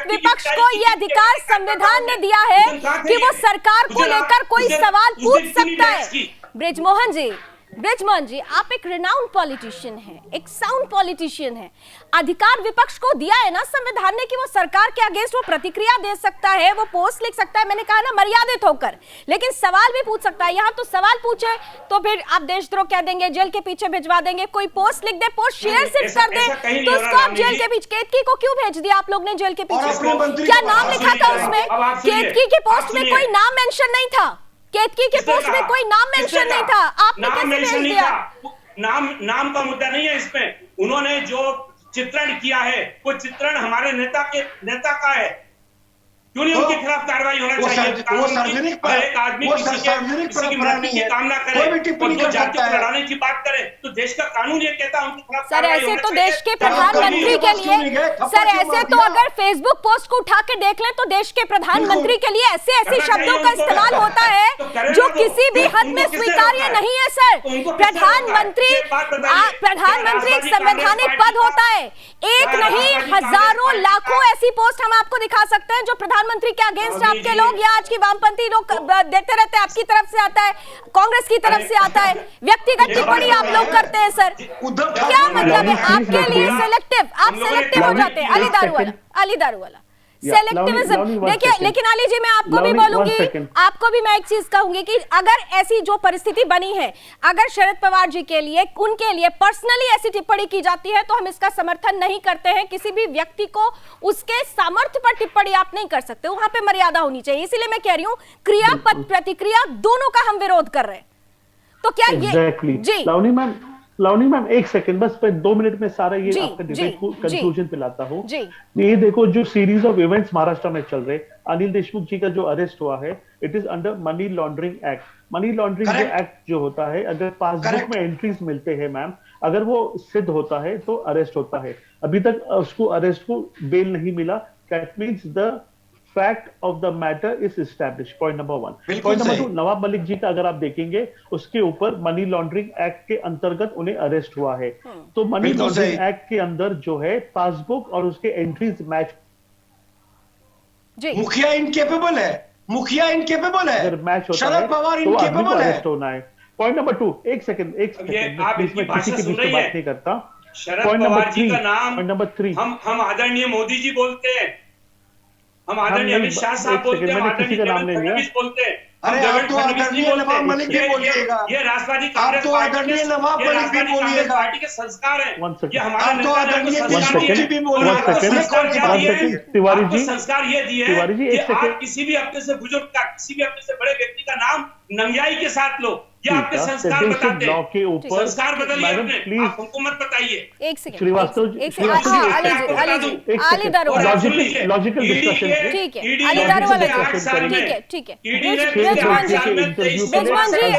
विपक्ष को यह अधिकार संविधान ने दिया है कि वो सरकार को लेकर कोई सवाल पूछ सकता है। ब्रिजमोहन जी, आप एक रिनाउंड पॉलिटिशियन हैं, एक साउंड पॉलिटिशियन हैं। अधिकार विपक्ष को दिया है ना संविधान ने कि वो सरकार के अगेंस्ट वो प्रतिक्रिया दे सकता है, वो पोस्ट लिख सकता है, मैंने कहा ना मर्यादित होकर, लेकिन सवाल भी पूछ सकता है। यहाँ तो सवाल पूछे तो फिर आप देशद्रोह कह देंगे, जेल के पीछे भिजवा देंगे। कोई पोस्ट लिख दे, पोस्ट शेयर सिर्फ कर दे तो उसको आप जेल के पीछे। केतकी को क्यों भेज दिया आप लोग ने जेल के पीछे? क्या नाम लिखा था उसमें? केतकी के पोस्ट में कोई नाम मेंशन नहीं था, केतकी के पोस्ट में कोई नाम मेंशन नहीं था, आपने कैसे भेज दिया? नाम का मुद्दा नहीं है इसमें। उन्होंने जो चित्रण किया है वो चित्रण हमारे नेता का है, क्यों नहीं उनके खिलाफ कार्रवाई होना चाहिए? वो सार्वजनिक परंपरा नहीं है, कामना करे तो जातियों को लड़ाने की बात करे तो देश का कानून ये कहता है उनके खिलाफ। सर ऐसे तो देश के प्रधानमंत्री के लिए, सर ऐसे तो अगर फेसबुक पोस्ट को उठा के देख ले तो देश के प्रधानमंत्री के लिए ऐसे शब्दों का इस्तेमाल होता है जो किसी भी हद में स्वीकार्य नहीं है। सर प्रधानमंत्री एक संवैधानिक पद होता है, एक नहीं हजारों लाखों ऐसी पोस्ट हम आपको दिखा सकते हैं जो प्रधानमंत्री के अगेंस्ट आपके लोग या आज की वामपंथी लोग देते रहते हैं। आपकी तरफ से आता है, कांग्रेस की तरफ से आता है, व्यक्तिगत टिप्पणी आप लोग करते हैं। सर क्या मतलब है आपके लिए सेलेक्टिव? आप सेलेक्टिव हो जाते हैं। अली दारूवाला सेलेक्टिविज्म देखिए। लेकिन अली जी, मैं आपको भी बोलूंगी, आपको भी मैं एक चीज कहूंगी कि अगर ऐसी जो परिस्थिति बनी है, अगर शरद पवार जी के लिए, उनके लिए पर्सनली ऐसी टिप्पणी की जाती है तो हम इसका समर्थन नहीं करते हैं। किसी भी व्यक्ति को उसके सामर्थ्य पर टिप्पणी आप नहीं कर सकते, वहां पे मर्यादा होनी चाहिए। इसीलिए मैं कह रही हूँ क्रिया प्रतिक्रिया दोनों का हम विरोध कर रहे हैं। तो क्या ये जी लावनी मैम एक सेकंड, बस 2 मिनट में सारा ये आपका डिबेट को कंक्लूजन पे लाता हूँ। ये देखो जो सीरीज ऑफ इवेंट्स महाराष्ट्र में चल रहे, अनिल देशमुख जी का जो अरेस्ट हुआ है, it is under money laundering act. Money laundering act जो होता है, अगर पासबुक में एंट्रीज मिलते हैं मैम, अगर वो सिद्ध होता है तो अरेस्ट होता है। अभी तक उसको अरेस्ट को बेल नहीं मिला। That means the fact of the matter is establish. Point number 1। Point number 2, Nawab Malik ji का अगर आप देखेंगे, उसके ऊपर मनी लॉन्ड्रिंग एक्ट के अंतर्गत उन्हें अरेस्ट हुआ है। तो मनी लॉन्ड्रिंग एक्ट के अंदर जो है पासबुक और उसके एंट्रीज मैच। मुखिया इनकेपेबल है, मुखिया इनकेपेबल है, अगर मैच होता शरद पवार इनकेपेबल है। होना है। पॉइंट नंबर 2, एक सेकंड आप प्लीज, मैं किसी के बीच में बात नहीं करता। शरद पवार जी का नाम पॉइंट नंबर 3, हम आदरणीय मोदी जी बोलते हैं, हम आदरणीय अमित शाह साहब बोलते हैं, हम आदरणीय देवेंद्र फडणवीस बोलते हैं। अरे आप तो आदरणीय नवाब मलिक भी बोलिएगा, ये राष्ट्रवादी आप कांग्रेस तो आदरणीय नवाब मलिक भी बोलिएगा, पार्टी के संस्कार है, ये हमारा आप तो आदरणीय देशमुख जी भी बोलिएगा। तिवारी जी, संस्कार ये दिए तिवारी जी, कि एक सेकंड, आप किसी भी अपने से बुजुर्ग का, किसी भी अपने से बड़े व्यक्ति का नाम नंगाई के साथ लो, ये आपके संस्कार बताते हैं। के ऊपर संस्कार बदलिए मैडम अपने, प्लीज, आप हमको मत बताइए। एक second Srivastava ji, Ali दारोवाला, logical discussion, ठीक है, अली दारोवाला जी, ठीक है, ब्रिजमान जी,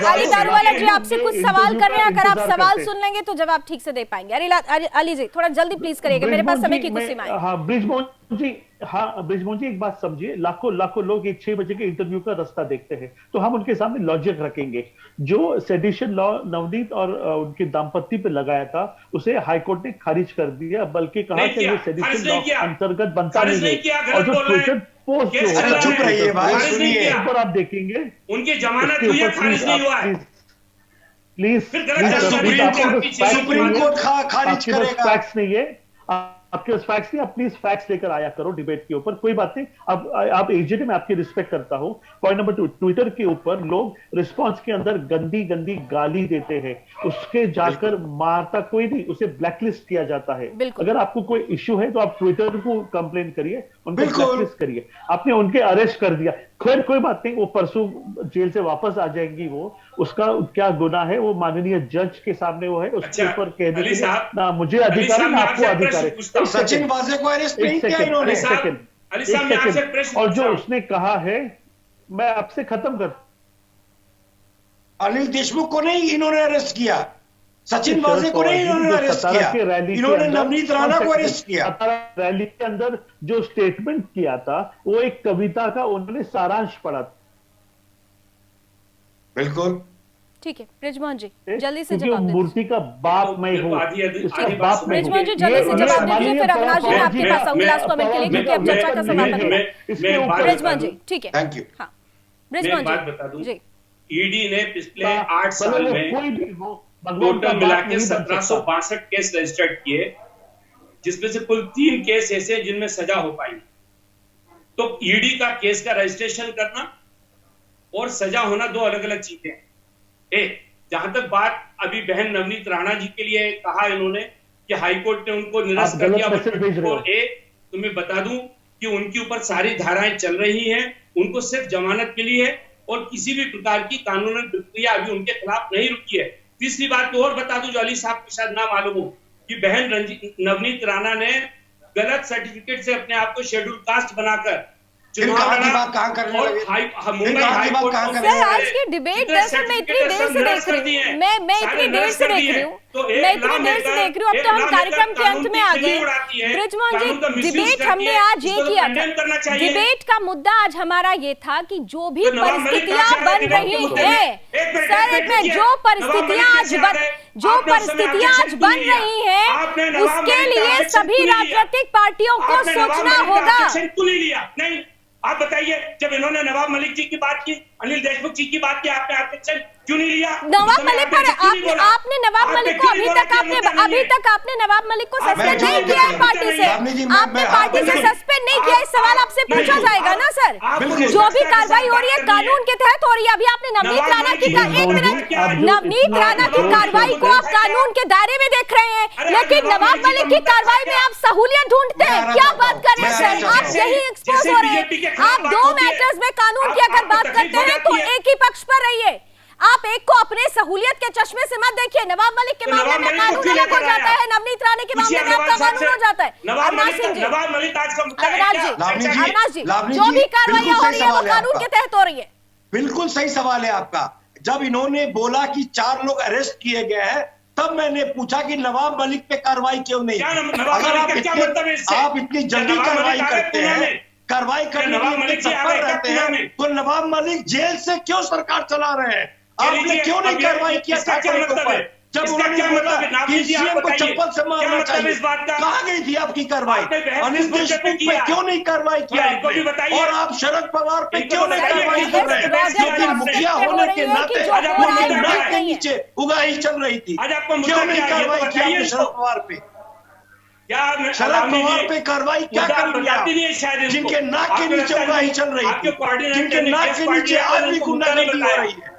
अली दारोवाला जी आपसे कुछ सवाल कर रहे हैं, अगर आप सवाल सुन लेंगे तो जवाब ठीक से दे पाएंगे। अली जी थोड़ा जल्दी प्लीज करिएगा, मेरे पास समय की कुछ सीमा है। हाँ ब्रिजमोहन जी एक बात समझिए, लाखों लोग एक 6 बजे के इंटरव्यू का रास्ता देखते हैं, तो हम उनके सामने लॉजिक रखेंगे। जो सेडिशन लॉ नवनीत और उनके दाम्पत्य पे लगाया था, उसे हाईकोर्ट ने खारिज कर दिया, बल्कि कहा कि ये सेडिशन लॉ अंतर्गत बनता नहीं है। और जो ट्विटर पोस्ट जो चुप रहिए भाई, सुनिए, ऊपर आप देखेंगे उनकी जमानत हुई है, खारिज नहीं हुआ है। प्लीज सुप्रीम कोर्ट खारिज करेगा। फैक्ट्स नहीं है आपके पास, फैक्ट्स नहीं, आप प्लीज फैक्ट्स लेकर आया करो डिबेट के ऊपर, कोई बात नहीं। अब आप एजेड, मैं आपकी रिस्पेक्ट करता हूं। पॉइंट नंबर 2, ट्विटर के ऊपर लोग रिस्पांस के अंदर गंदी गाली देते हैं, उसके जाकर मारता कोई नहीं, उसे ब्लैकलिस्ट किया जाता है। अगर आपको कोई इश्यू है तो आप ट्विटर को कंप्लेन करिए, उनको ब्लैकलिस्ट करिए। आपने उनके अरेस्ट कर दिया, खैर कोई बात नहीं, वो परसों जेल से वापस आ जाएंगी, वो उसका क्या गुनाह है वो माननीय जज के सामने वो है, उसके ऊपर कह देंगे ना मुझे अधिकार है ना आपको अधिकार है। सचिन वाजे को अरेस्ट नहीं किया इन्होंने। एक सेकंड, और जो उसने कहा है, मैं आपसे खत्म कर, अनिल देशमुख को नहीं इन्होंने अरेस्ट किया, सचिन वाजे को नहीं इन्होंने अरेस्ट किया, इन्होंने नवनीत राणा को अरेस्ट किया। रैली के अंदर जो स्टेटमेंट किया था वो एक कविता का उन्होंने सारांश पढ़ा था। बिल्कुल ठीक है ब्रिजमोहन जी जल्दी से जवाब दीजिए। मूर्ति का बाप मैं हूँ, इसका बाप मैं हूँ। ब्रिजमोहन जी जल्दी से जवाब दीजिए, फिर अविनाश जी आपके पास आऊंगी लास्ट कमेंट के लिए, क्योंकि अब चर्चा का समय बदल। ब्रिजमोहन जी ठीक है, थैंक यू। हाँ ब्रिजमोहन जी बता दूं, जी ईडी ने पिछले 8 साल में टोटल मिला के 1762 केस रजिस्टर्ड किए, जिसमें से कुल 3 केस ऐसे जिनमें सजा हो पाई। तो ईडी का केस का रजिस्ट्रेशन करना और सजा होना दो अलग अलग चीजें हैं। जहां तक बात अभी बहन नवनीत राणा जी के लिए कहा इन्होंने कि हाईकोर्ट ने उनको निरस्त कर दिया, तो मैं बता दूं कि उनके ऊपर सारी धाराएं चल रही हैं, उनको सिर्फ जमानत मिली है और किसी भी प्रकार की कानूनी प्रक्रिया अभी उनके खिलाफ नहीं रुकी है। तीसरी बात तो और बता दूं, जो अली साहब के शायद ना मालूम हो, कि बहन नवनीत राणा ने गलत सर्टिफिकेट से अपने आप को शेड्यूल कास्ट बनाकर चुनाव कहां करने लगे? मुंबई हाईकोर्ट सर आज की डिबेट दरअसल मैं इतनी देर से देख रही हूँ, मैं इतनी देर से देख रही हूँ, अब तो हम कार्यक्रम के अंत में आ गए। ब्रिजमोहन जी डिबेट हमने आज ये किया था, डिबेट का मुद्दा आज हमारा ये था कि जो भी परिस्थितियां बन रही है, सर एक मिनट, जो परिस्थितियां आज बन रही है उसके लिए सभी राजनीतिक पार्टियों को सोचना होगा। नहीं आप बताइए, जब इन्होंने नवाब मलिक जी की बात की, अनिल देशमुख जी की बात की, आपने आरक्षण क्यों नहीं लिया? नवाब मलिक पर आपने नवाब मलिक को अभी तक आपने नवाब मलिक को सस्पेंड नहीं किया है पार्टी से, आपने पार्टी से सस्पेंड नहीं किया, इस सवाल आपसे पूछा जाएगा ना सर। जो भी कार्रवाई हो रही है कानून के तहत हो रही है। अभी आपने नवनीत राणा की नवनीत राणा की कार्रवाई को आप कानून के दायरे में देख रहे हैं, लेकिन नवाब मलिक की कार्रवाई में आप सहूलियत ढूंढते हैं। क्या बात कर रहे हैं सर, आप यही एक्सपोज हो रहे हैं। आप 2 मैटर्स में कानून की अगर बात करते हैं तो एक ही पक्ष पर रहिए, आप एक को अपने सहूलियत के चश्मे से मत देखिए। नवाब मलिक के मामले में कानून अलग हो जाता है, नवनीत राणा के मामले में आपका कानून हो जाता है। अविनाश जी जो भी कार्रवाई हो रही है वो कानून के तहत हो रही है। बिल्कुल सही सवाल है आपका। जब इन्होंने बोला कि 4 लोग अरेस्ट किए गए हैं, तब मैंने पूछा कि नवाब मलिक पे कार्रवाई क्यों नहीं? अगर आप इतनी जल्दी कार्रवाई करते हैं, कार्रवाई करने के तत्पर रहते हैं, तो नवाब मलिक जेल से क्यों सरकार चला रहे हैं? आपने क्यों नहीं कार्रवाई किया? जब इसका उन्होंने क्या बोला मतलब? नाम कि लीजिए, आप सीएम को बताइए। चप्पल से क्या मारना मतलब चाहिए, इस बात का? कहाँ गई थी आपकी कार्रवाई? आपने बहस अनिल किस मुद्दे पे देशमुख पे किया? क्यों नहीं कार्रवाई किया इनको भी आपने? बताइए। और आप शरद पवार पे इनको क्यों नहीं बताइए कार्रवाई कि कर रहे इस हैं? प्रोटेस्ट क्योंकि किया मुखिया आपने। होने के नाते आज आपको उनके मुद्दा नाक क्या के है? नीचे उगाही चल रही थी। आज आपको मुद्दा क्यों नहीं क्या है? ये तो कार्रवाई किया बताइए आपने इसको। शरद पवार पे? क्या शरद रामजी पवार जी, पे कार्रवाई क्या मुद्दा करेंगे आप? बताते नहीं है शायद इनको। जिनके नाक के आपको नीचे लगता है उगाही इनको- चल रही आपके थी, कोऑर्डिनेटर जिनके ने नाक केस के कोऑर्डिनेटर नीचे आज ने भी उनको मुद्दा नहीं गुंडागर्दी हो बताया। रही है।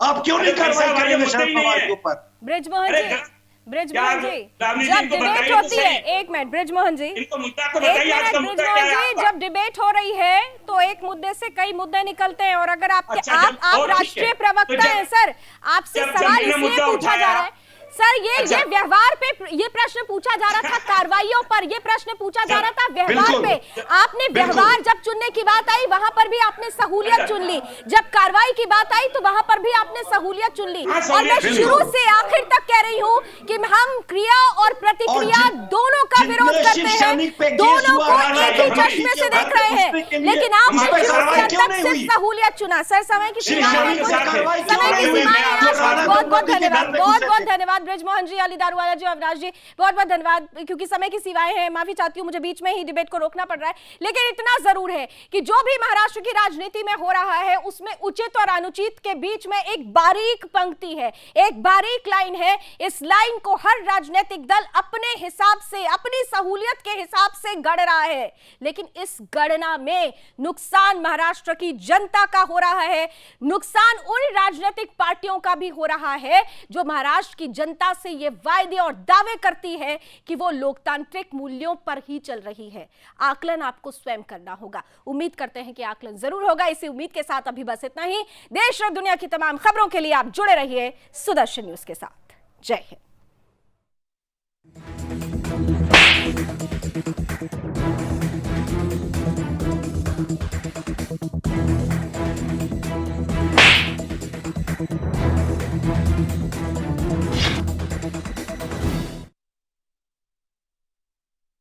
आप क्यों अरे नहीं कार्रवाई पैसा वाले करेंगे मुद्दे शरद ही नहीं पवार है। के ऊपर? ब्रिजमोहन अरे जी, क्या ब्रिजमोहन जी, रामजी जी जब इनको डिबेट बताइए तो होती है, सही। एक मिनट ब्रिजमोहन जी, इनको मुद्दा को एक बताइए, आज मिनट का मुद्दा क्या ब्रिजमोहन है जी, आपका? जब डिबेट हो रही है तो एक मुद्दे से कई मुद्दे निकलते हैं, और अगर आपके अच्छा, जब- आप और ठीक राष्ट्रीय है। प्रवक्ता तो जब- हैं सर, आपसे जब सवाल मैंने इसलिए मुद्दा पूछा जा उठाया- रहा है सर, ये अच्छा। व्यवहार पे ये प्रश्न पूछा जा रहा था, कार्रवाइयों पर ये प्रश्न पूछा जा रहा था, व्यवहार बिल्कुल, पे आपने व्यवहार जब चुनने की बात आई वहां पर भी आपने सहूलियत चुन ली, जब कार्रवाई की बात आई तो वहां पर भी आपने सहूलियत चुन ली। हाँ, और मैं सहूलियत शुरू बिल्कुल। से आखिर तक कह रही हूं कि हम क्रिया और प्रतिक्रिया और दोनों का जितने विरोध करते शिव हैं, सैनिक पे केस दोनों हुआ को राजा एक ही जगदीश चश्मे के से घर देख पे रहे हैं, घुसने के लिए लेकिन उस आपने पे शुरू से कार्रवाई अंत क्यों तक नहीं सिर्फ हुई? सहूलियत चुना। सर, समय की श्री सीमा है, सैनिक पे कार्रवाई क्यों समय की नहीं हुई? सीमा है, जो आज राणा बहुत बहुत द्रौपदी के घर धन्यवाद, पे बहुत घुसे बहुत थे। धन्यवाद ब्रिजमोहन जी, अली दारूवाला जी, अविनाश जी, बहुत बहुत धन्यवाद। क्योंकि समय की सीमाएं हैं, माफी चाहती हूँ, मुझे बीच में ही डिबेट को रोकना पड़ रहा है, लेकिन इतना जरूर है कि जो भी महाराष्ट्र की राजनीति में हो रहा है उसमें उचित और अनुचित के बीच में एक बारीक पंक्ति है, एक बारीक लाइन है। इस लाइन को हर राजनीतिक दल अपने हिसाब से, अपनी सहूलियत के हिसाब से गढ़ रहा है, लेकिन इस गणना में नुकसान महाराष्ट्र की जनता का हो रहा है, नुकसान उन राजनीतिक पार्टियों का भी हो रहा है जो महाराष्ट्र की जनता से ये वायदे और दावे करती है कि वो लोकतांत्रिक मूल्यों पर ही चल रही है। आकलन आपको स्वयं करना होगा। उम्मीद करते हैं कि आकलन जरूर होगा। इसी उम्मीद के साथ अभी बस इतना ही। देश और दुनिया की तमाम खबरों के लिए आप जुड़े रहिए सुदर्शन न्यूज के साथ। जय हिंद।